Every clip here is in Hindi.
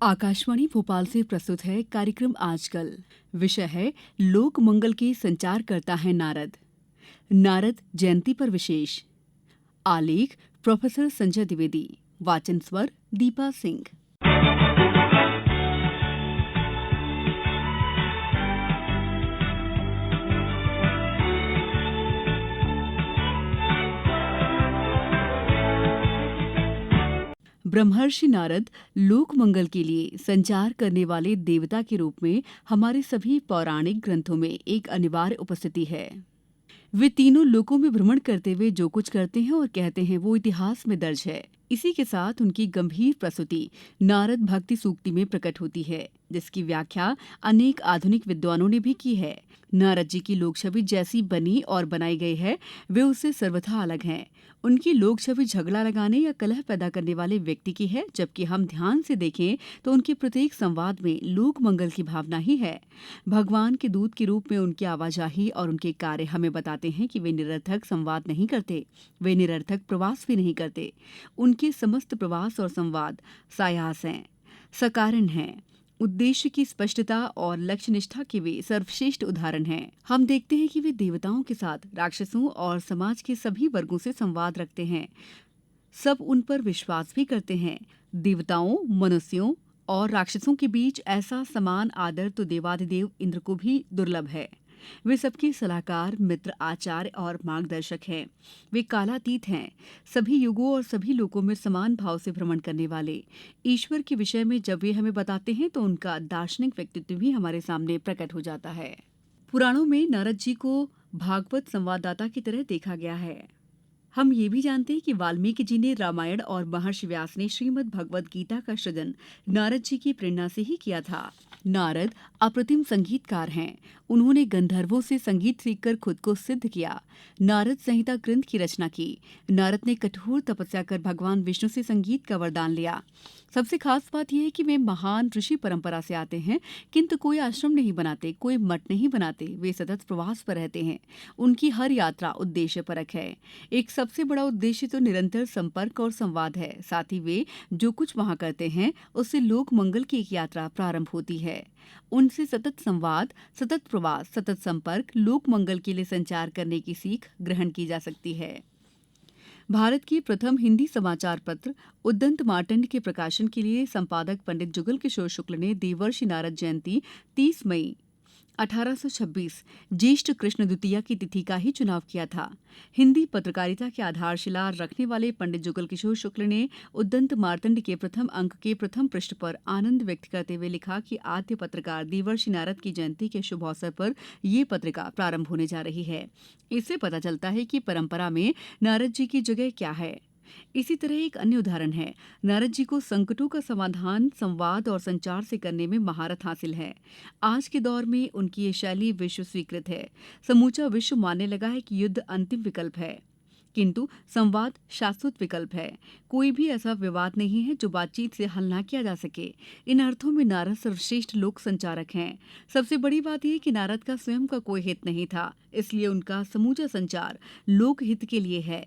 आकाशवाणी भोपाल से प्रस्तुत है कार्यक्रम आजकल। विषय है लोक मंगल के संचार करता है नारद। नारद जयंती पर विशेष। आलेख प्रोफेसर संजय द्विवेदी। वाचन स्वर दीपा सिंह। ब्रह्मर्षि नारद लोक मंगल के लिए संचार करने वाले देवता के रूप में हमारे सभी पौराणिक ग्रंथों में एक अनिवार्य उपस्थिति है। वे तीनों लोकों में भ्रमण करते हुए जो कुछ करते हैं और कहते हैं वो इतिहास में दर्ज है। इसी के साथ उनकी गंभीर प्रस्तुति नारद भक्ति सूक्ति में प्रकट होती है, जिसकी व्याख्या अनेक आधुनिक विद्वानों ने भी की है। नारद जी की लोक छवि जैसी बनी और बनाई गई है, वे उससे सर्वथा अलग हैं। उनकी लोक छवि झगड़ा लगाने या कलह पैदा करने वाले व्यक्ति की है, जबकि हम ध्यान से देखें तो उनके प्रत्येक संवाद में लोक मंगल की भावना ही है। भगवान के दूत के रूप में उनकी आवाजाही और उनके कार्य हमें बताते हैं कि वे निरर्थक संवाद नहीं करते, वे निरर्थक प्रवास भी नहीं करते। उनके समस्त प्रवास और संवाद सायास हैं, सकारण हैं। उद्देश्य की स्पष्टता और लक्ष्य निष्ठा के वे सर्वश्रेष्ठ उदाहरण हैं। हम देखते हैं कि वे देवताओं के साथ राक्षसों और समाज के सभी वर्गों से संवाद रखते हैं। सब उन पर विश्वास भी करते हैं। देवताओं, मनुष्यों और राक्षसों के बीच ऐसा समान आदर तो देवाधिदेव इंद्र को भी दुर्लभ है। वे सबके सलाहकार, मित्र, आचार्य और मार्गदर्शक हैं। वे कालातीत हैं, सभी युगों और सभी लोकों में समान भाव से भ्रमण करने वाले। ईश्वर के विषय में जब वे हमें बताते हैं तो उनका दार्शनिक व्यक्तित्व भी हमारे सामने प्रकट हो जाता है। पुराणों में नारद जी को भागवत संवाददाता की तरह देखा गया है। हम ये भी जानते हैं कि वाल्मीकि जी ने रामायण और महर्षि व्यास ने श्रीमद् भगवद गीता का सृजन नारद जी की प्रेरणा से ही किया था। नारद अप्रतिम संगीतकार हैं। उन्होंने गंधर्वों से संगीत सीखकर खुद को सिद्ध किया। नारद संहिता ग्रंथ की रचना की। नारद ने कठोर तपस्या कर भगवान विष्णु से संगीत का वरदान लिया। सबसे खास बात यह है कि वे महान ऋषि परंपरा से आते हैं, किंतु कोई आश्रम नहीं बनाते, कोई मठ नहीं बनाते। वे सतत प्रवास पर रहते हैं। उनकी हर यात्रा उद्देश्य परक है। एक सबसे बड़ा उद्देश्य तो निरंतर संपर्क और संवाद है। साथ ही वे जो कुछ वहां करते हैं उससे लोक मंगल की एक यात्रा प्रारंभ होती है। उनसे सतत संवाद, सतत प्रवास, सतत संपर्क, लोक मंगल के लिए संचार करने की सीख ग्रहण की जा सकती है। भारत के प्रथम हिंदी समाचार पत्र उद्दंत मार्तंड के प्रकाशन के लिए संपादक पंडित जुगल किशोर शुक्ल ने देवर्षि नारद जयंती 30 मई 1826 ज्येष्ठ कृष्ण द्वितीया की तिथि का ही चुनाव किया था। हिंदी पत्रकारिता की आधारशिला रखने वाले पंडित जुगल किशोर शुक्ल ने उद्दंत मार्तंड के प्रथम अंक के प्रथम पृष्ठ पर आनंद व्यक्त करते हुए लिखा कि आद्य पत्रकार देवर्षि नारद की जयंती के शुभ अवसर पर ये पत्रिका प्रारंभ होने जा रही है। इससे पता चलता है कि परंपरा में नारद जी की जगह क्या है। इसी तरह एक अन्य उदाहरण है। नारद जी को संकटों का समाधान संवाद और संचार से करने में महारत हासिल है। आज के दौर में उनकी ये शैली विश्व स्वीकृत है। समूचा विश्व मानने लगा है कि युद्ध अंतिम विकल्प है, किंतु संवाद शाश्वत विकल्प है। कोई भी ऐसा विवाद नहीं है जो बातचीत से हल ना किया जा सके। इन अर्थों में नारद सर्वश्रेष्ठ लोक संचारक हैं। सबसे बड़ी बात यह कि नारद का स्वयं का कोई हित नहीं था, इसलिए उनका समूचा संचार लोक हित के लिए है।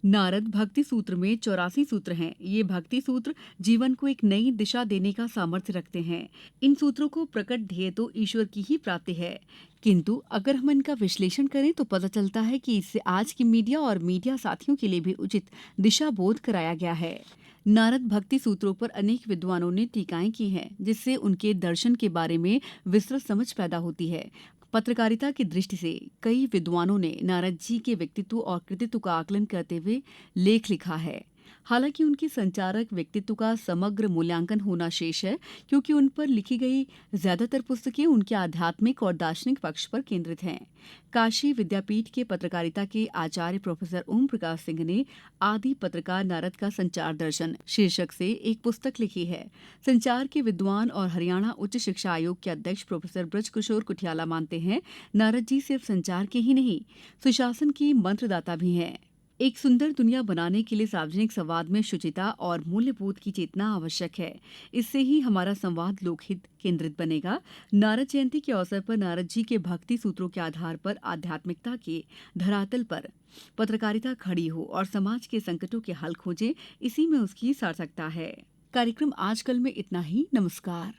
नारद भक्ति सूत्र में 84 सूत्र हैं। ये भक्ति सूत्र जीवन को एक नई दिशा देने का सामर्थ्य रखते हैं। इन सूत्रों को प्रकट ध्येय तो ईश्वर की ही प्राप्ति है, किंतु अगर हम इनका विश्लेषण करें तो पता चलता है कि इससे आज की मीडिया और मीडिया साथियों के लिए भी उचित दिशा बोध कराया गया है। नारद भक्ति सूत्रों पर अनेक विद्वानों ने टीकाएं की हैं, जिससे उनके दर्शन के बारे में विस्तृत समझ पैदा होती है। पत्रकारिता की दृष्टि से कई विद्वानों ने नारद जी के व्यक्तित्व और कृतित्व का आकलन करते हुए लेख लिखा है। हालांकि उनके संचारक व्यक्तित्व का समग्र मूल्यांकन होना शेष है, क्योंकि उन पर लिखी गई ज्यादातर पुस्तकें उनके आध्यात्मिक और दार्शनिक पक्ष पर केंद्रित हैं। काशी विद्यापीठ के पत्रकारिता के आचार्य प्रोफेसर ओम प्रकाश सिंह ने आदि पत्रकार नारद का संचार दर्शन शीर्षक से एक पुस्तक लिखी है। संचार के विद्वान और हरियाणा उच्च शिक्षा आयोग के अध्यक्ष प्रोफेसर ब्रजकिशोर कुठियाला मानते हैं, नारद जी सिर्फ संचार के ही नहीं, सुशासन के मंत्रदाता भी हैं। एक सुंदर दुनिया बनाने के लिए सार्वजनिक संवाद में शुचिता और मूल्यबोध की चेतना आवश्यक है। इससे ही हमारा संवाद लोकहित केंद्रित बनेगा। नारद जयंती के अवसर पर नारद जी के भक्ति सूत्रों के आधार पर आध्यात्मिकता के धरातल पर पत्रकारिता खड़ी हो और समाज के संकटों के हल खोजे, इसी में उसकी सार्थकता है। कार्यक्रम आजकल में इतना ही। नमस्कार।